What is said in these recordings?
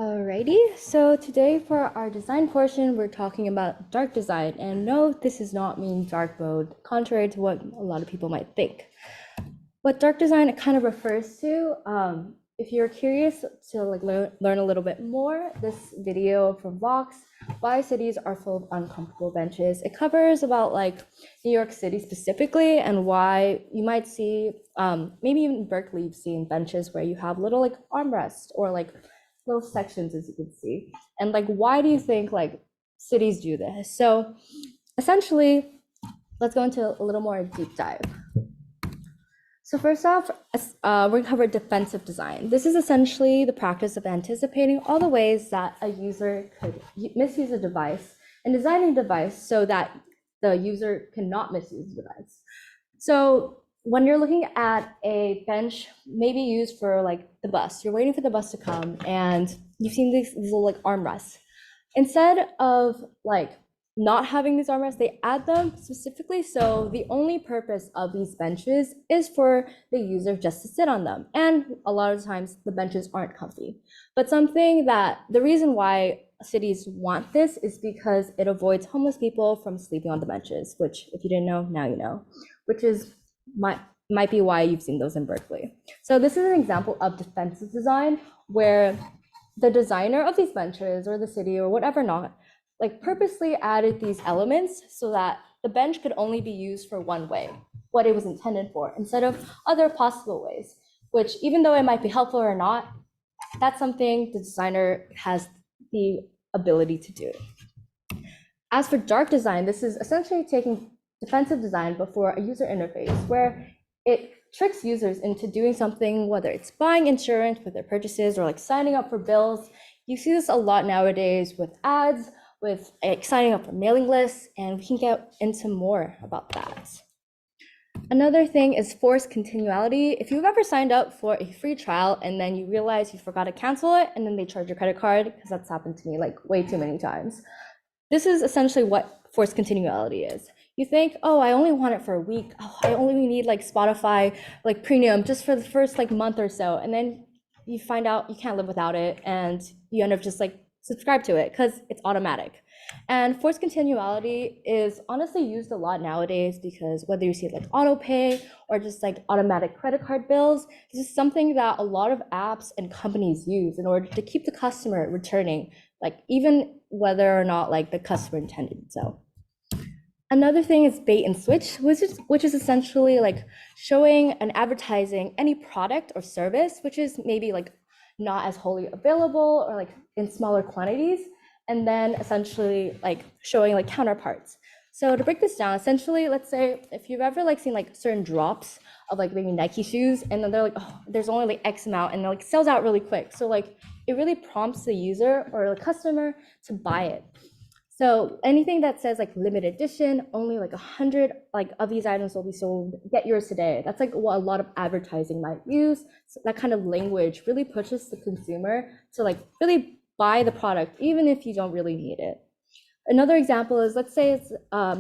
Alrighty, so today for our design portion, we're talking about dark design. And no, this does not mean dark mode, contrary to what a lot of people might think. What dark design it kind of refers to, if you're curious to learn a little bit more, this video from Vox, Why Cities Are Full of Uncomfortable Benches. It covers about New York City specifically and why you might see, maybe even in Berkeley, you've seen benches where you have little armrests or little sections, as you can see. And why do you think cities do this? So essentially, let's go into a little more deep dive. So first off, we're going to cover defensive design. This is essentially the practice of anticipating all the ways that a user could misuse a device and designing a device so that the user cannot misuse the device. So when you're looking at a bench maybe used for the bus, you're waiting for the bus to come and you've seen these little armrests. Instead of not having these armrests, they add them specifically so the only purpose of these benches is for the user just to sit on them. And a lot of times the benches aren't comfy. But something that the reason why cities want this is because it avoids homeless people from sleeping on the benches, which if you didn't know, now you know, which is might be why you've seen those in Berkeley. So this is an example of defensive design where the designer of these benches or the city or whatever not purposely added these elements so that the bench could only be used for one way, what it was intended for, instead of other possible ways, which even though it might be helpful or not, that's something the designer has the ability to do. As for dark design, this is essentially taking defensive design before a user interface where it tricks users into doing something, whether it's buying insurance with their purchases or signing up for bills. You see this a lot nowadays with ads, with signing up for mailing lists, and we can get into more about that. Another thing is forced continuality. If you've ever signed up for a free trial and then you realize you forgot to cancel it and then they charge your credit card, because that's happened to me way too many times. This is essentially what forced continuality is. You think, oh, I only want it for a week. Oh, I only need Spotify premium just for the first month or so. And then you find out you can't live without it and you end up just subscribe to it because it's automatic. And forced continuality is honestly used a lot nowadays because whether you see auto pay or just automatic credit card bills, this is something that a lot of apps and companies use in order to keep the customer returning, even whether or not the customer intended so. Another thing is bait and switch, which is essentially showing and advertising any product or service, which is maybe not as wholly available or in smaller quantities, and then essentially showing counterparts. So to break this down, essentially, let's say if you've ever seen certain drops of maybe Nike shoes, and then they're oh, there's only X amount, and it sells out really quick. So it really prompts the user or the customer to buy it. So anything that says limited edition, only 100 of these items will be sold, get yours today. That's what a lot of advertising might use. So that kind of language really pushes the consumer to really buy the product, even if you don't really need it. Another example is, let's say it's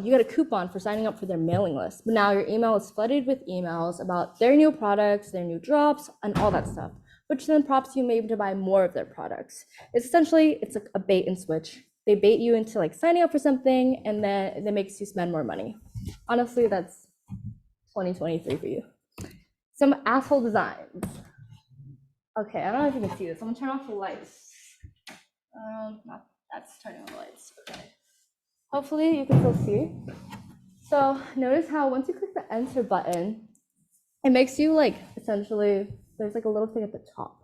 you get a coupon for signing up for their mailing list, but now your email is flooded with emails about their new products, their new drops, and all that stuff, which then prompts you maybe to buy more of their products. It's essentially a bait and switch. They bait you into signing up for something, and then it makes you spend more money. Honestly, that's 2023 for you. Some asshole designs. Okay, I don't know if you can see this. I'm gonna turn off the lights. That's turning on the lights. Okay. Hopefully you can still see. So notice how once you click the enter button, it makes you essentially, there's a little thing at the top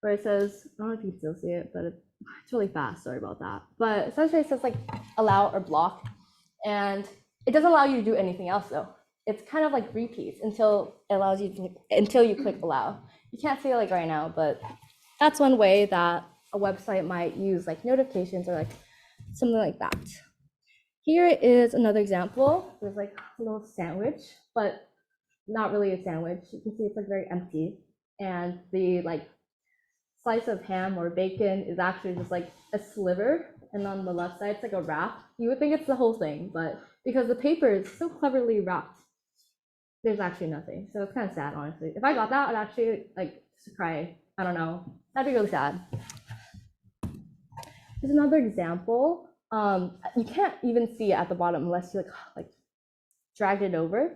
where it says, I don't know if you can still see it, but it's really fast, sorry about that. But essentially it says allow or block, and it doesn't allow you to do anything else though. It's kind of repeats until it allows you to, until you click allow. You can't see it right now, but that's one way that a website might use notifications or something like that. Here is another example. There's a little sandwich, but not really a sandwich. You can see it's very empty, and the slice of ham or bacon is actually just a sliver, and on the left side it's a wrap. You would think it's the whole thing, but because the paper is so cleverly wrapped, there's actually nothing. So it's kind of sad, honestly. If I got that, I'd actually just cry. I don't know. That'd be really sad. Here's another example. You can't even see it at the bottom unless you like dragged it over.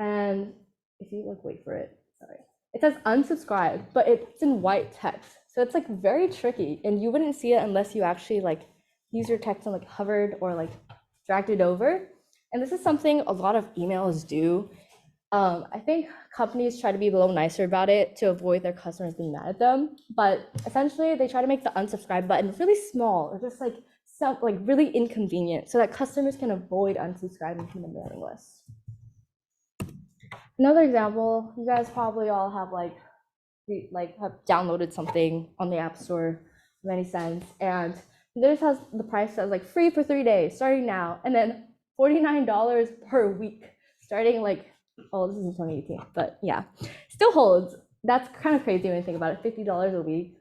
And if you wait for it, sorry, it says unsubscribe, but it's in white text. So it's like very tricky, and you wouldn't see it unless you actually like use your text and like hovered or like dragged it over. And this is something a lot of emails do. I think companies try to be a little nicer about it to avoid their customers being mad at them. But essentially, they try to make the unsubscribe button really small or just like really inconvenient so that customers can avoid unsubscribing from the mailing list. Another example, you guys probably all have have downloaded something on the App Store of any sense, and this has the price as like free for 3 days starting now, and then $49 per week starting like, oh, this is in 2018, but yeah, still holds. That's kind of crazy when you think about it, $50 a week.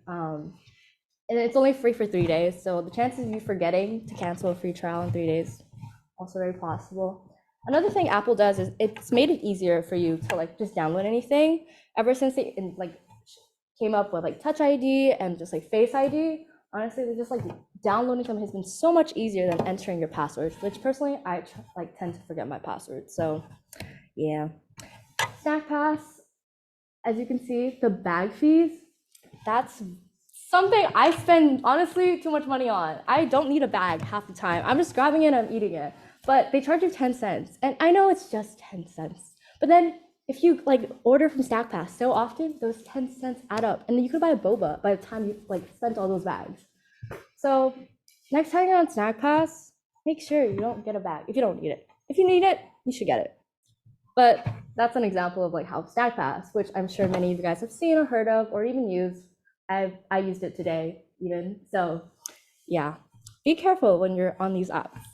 And it's only free for 3 days, so the chances of you forgetting to cancel a free trial in 3 days also very possible. Another thing Apple does is it's made it easier for you to like just download anything. Ever since they came up with like Touch ID and just like Face ID, honestly, they're just like downloading them has been so much easier than entering your passwords, which personally I tend to forget my password. So yeah. Snack Pass, as you can see, the bag fees, that's something I spend honestly too much money on. I don't need a bag half the time. I'm just grabbing it and I'm eating it. But they charge you 10 cents. And I know it's just 10 cents. But then if you like order from Snack Pass so often, those 10 cents add up. And then you could buy a boba by the time you like spent all those bags. So next time you're on Snack Pass, make sure you don't get a bag if you don't need it. If you need it, you should get it. But that's an example of like how Snack Pass, which I'm sure many of you guys have seen or heard of or even used. I used it today even. So yeah, be careful when you're on these apps.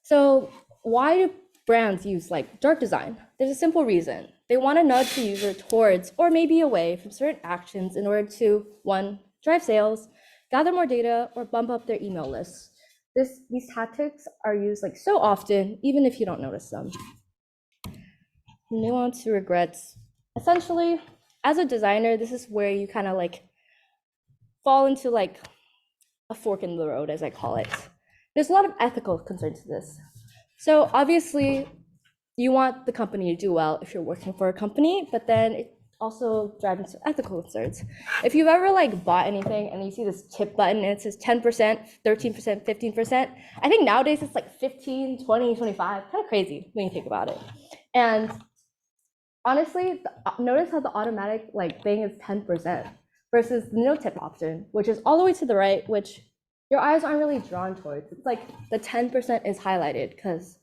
So why do brands use like dark design? There's a simple reason. They want to nudge the user towards or maybe away from certain actions in order to, one, drive sales, gather more data, or bump up their email lists. These tactics are used like so often, even if you don't notice them. Nuance to regrets. Essentially, as a designer, this is where you kind of like fall into like a fork in the road, as I call it. There's a lot of ethical concerns to this. So obviously, you want the company to do well if you're working for a company, but then it also drives into ethical concerns. If you've ever like bought anything and you see this tip button and it says 10%, 13%, 15%, I think nowadays it's like 15, 20, 25, kind of crazy when you think about it. And honestly, notice how the automatic like thing is 10% versus the no tip option, which is all the way to the right, which your eyes aren't really drawn towards. It's like the 10% is highlighted because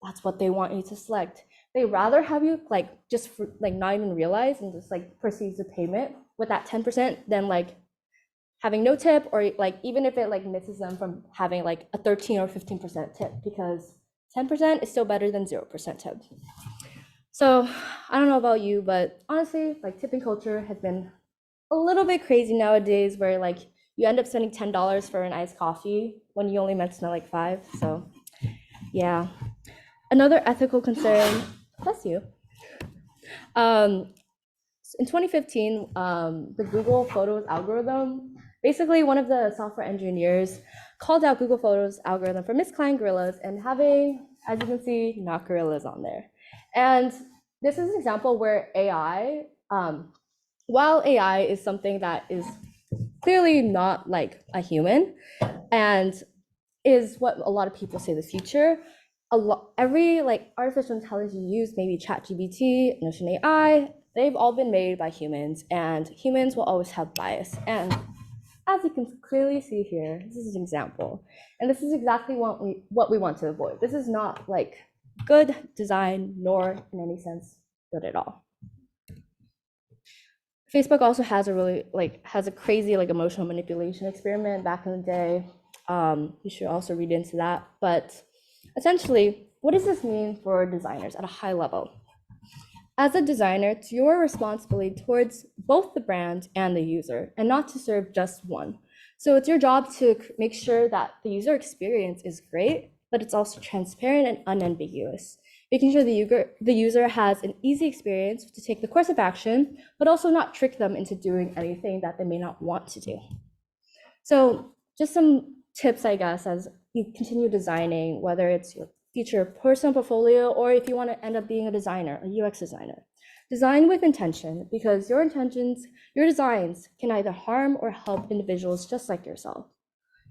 that's what they want you to select. They rather have you like just like not even realize and just like proceed to payment with that 10% than like having no tip, or like even if it like misses them from having like a 13 or 15% tip, because 10% is still better than 0% tip. So I don't know about you, but honestly, like tipping culture has been a little bit crazy nowadays, where like you end up spending $10 for an iced coffee when you only meant to spend like 5. So yeah. Another ethical concern, bless you. In 2015, the Google Photos algorithm, basically one of the software engineers called out Google Photos algorithm for misclimbing gorillas and having, as you can see, not gorillas on there. And this is an example where AI, while AI is something that is clearly not like a human and is what a lot of people say the future, every like artificial intelligence you use, maybe ChatGPT, Notion AI, they've all been made by humans, and humans will always have bias. And as you can clearly see here, this is an example, and this is exactly what we want to avoid. This is not like good design, nor in any sense good at all. Facebook also has a crazy like emotional manipulation experiment back in the day. You should also read into that. But essentially, what does this mean for designers at a high level? As a designer, it's your responsibility towards both the brand and the user, and not to serve just one. So it's your job to make sure that the user experience is great, but it's also transparent and unambiguous, making sure the user has an easy experience to take the course of action, but also not trick them into doing anything that they may not want to do. So just some tips, I guess, as you continue designing, whether it's your future personal portfolio or if you want to end up being a designer, a UX designer. Design with intention, because your intentions, your designs can either harm or help individuals just like yourself.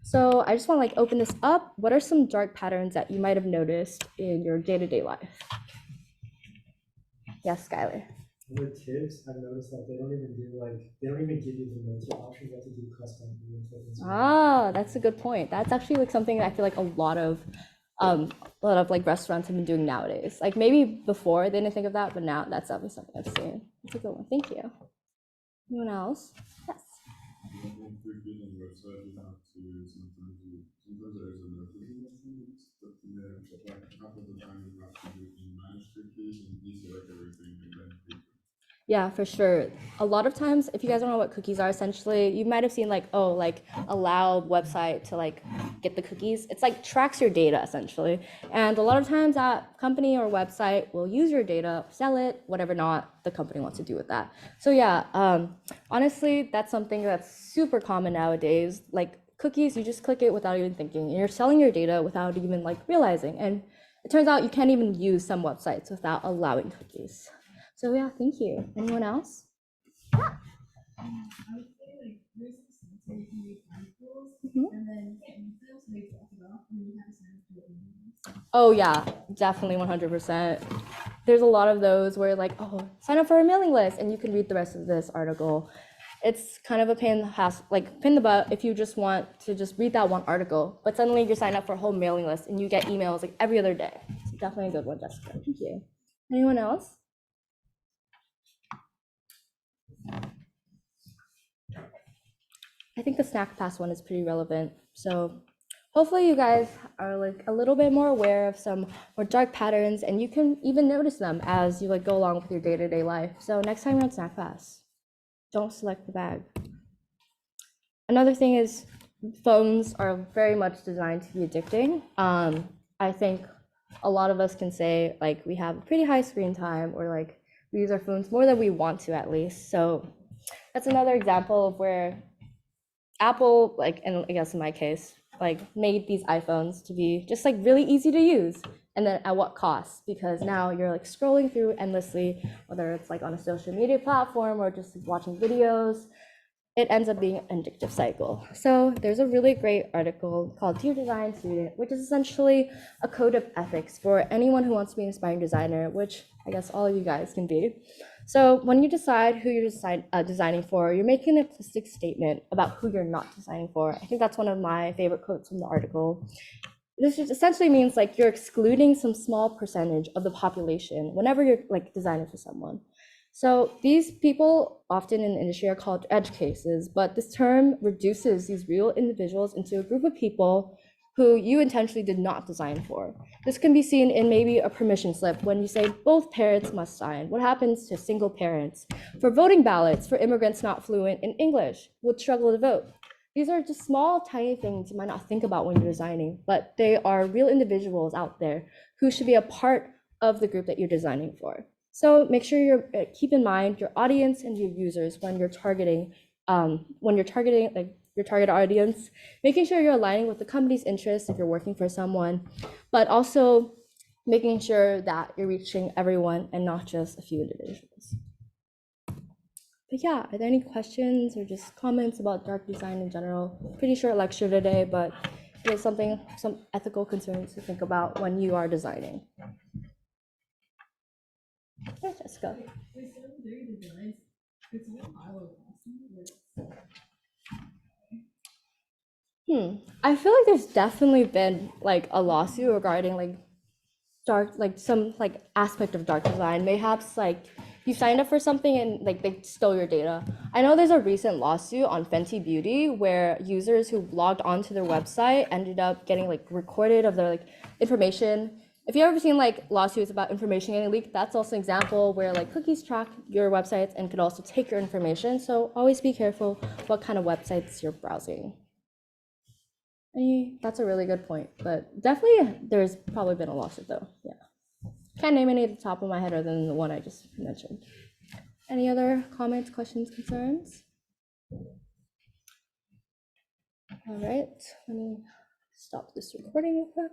So I just want to like open this up. What are some dark patterns that you might have noticed in your day-to-day life? Yes, Skylar. With tips, I've noticed that they don't even give you the mentor option. You have to do custom templates. Ah, that's a good point. That's actually like something that I feel like a lot of like restaurants have been doing nowadays. Like maybe before they didn't think of that, but now that's definitely something I've seen. That's a good one. Thank you. Anyone else? Yes. On the website, you have to sometimes there's a notice but like half of the time you have to do in manage cookies and deselect everything and then click. Yeah, for sure. A lot of times, if you guys don't know what cookies are, essentially, you might have seen like, oh, like allow website to like get the cookies. It's like tracks your data essentially. And a lot of times that company or website will use your data, sell it, whatever not the company wants to do with that. So yeah, honestly, that's something that's super common nowadays. Like cookies, you just click it without even thinking. And you're selling your data without even like realizing. And it turns out you can't even use some websites without allowing cookies. So yeah, thank you. Anyone else? I would say like there's some sites where you can read articles and then get refills so they drop it off and then you have to sign up for emails. Oh yeah, definitely 100%. There's a lot of those where like, oh, sign up for a mailing list and you can read the rest of this article. It's kind of a pain in the ass, like pin the butt if you just want to just read that one article, but suddenly you're signed up for a whole mailing list and you get emails like every other day. So definitely a good one, Jessica. Thank you. Anyone else? I think the snack pass one is pretty relevant. So hopefully you guys are like a little bit more aware of some more dark patterns and you can even notice them as you like go along with your day-to-day life. So next time you're on snack pass, don't select the bag. Another thing is phones are very much designed to be addicting. I think a lot of us can say like we have a pretty high screen time or like we use our phones more than we want to at least. So that's another example of where Apple, like, and I guess in my case, like made these iPhones to be just like really easy to use. And then at what cost? Because now you're like scrolling through endlessly, whether it's like on a social media platform or just watching videos, it ends up being an addictive cycle. So there's a really great article called Dear Design Student, which is essentially a code of ethics for anyone who wants to be an aspiring designer, which I guess all of you guys can be. So when you decide who you're designing for, you're making an implicit statement about who you're not designing for. I think that's one of my favorite quotes from the article. This just essentially means like you're excluding some small percentage of the population whenever you're like designing for someone. So these people often in the industry are called edge cases, but this term reduces these real individuals into a group of people who you intentionally did not design for. This can be seen in maybe a permission slip when you say both parents must sign. What happens to single parents? For voting ballots for immigrants not fluent in English would struggle to vote. These are just small, tiny things you might not think about when you're designing, but they are real individuals out there who should be a part of the group that you're designing for. So make sure you keep in mind your audience and your users when you're targeting like your target audience, making sure you're aligning with the company's interests if you're working for someone, but also making sure that you're reaching everyone and not just a few individuals. But yeah, are there any questions or just comments about dark design in general? Pretty short lecture today, but it is some ethical concerns to think about when you are designing. Yeah, Jessica. With some dirty designs, it's a pile of I feel like there's definitely been like a lawsuit regarding like dark, like some like aspect of dark design. Mayhaps like you signed up for something and like they stole your data. I know there's a recent lawsuit on Fenty Beauty where users who logged onto their website ended up getting like recorded of their like information. If you've ever seen like lawsuits about information getting leaked, that's also an example where like cookies track your websites and could also take your information. So always be careful what kind of websites you're browsing. That's a really good point, but definitely there's probably been a lawsuit though. Yeah, can't name any at the top of my head other than the one I just mentioned. Any other comments, questions, concerns? All right, let me stop this recording real quick.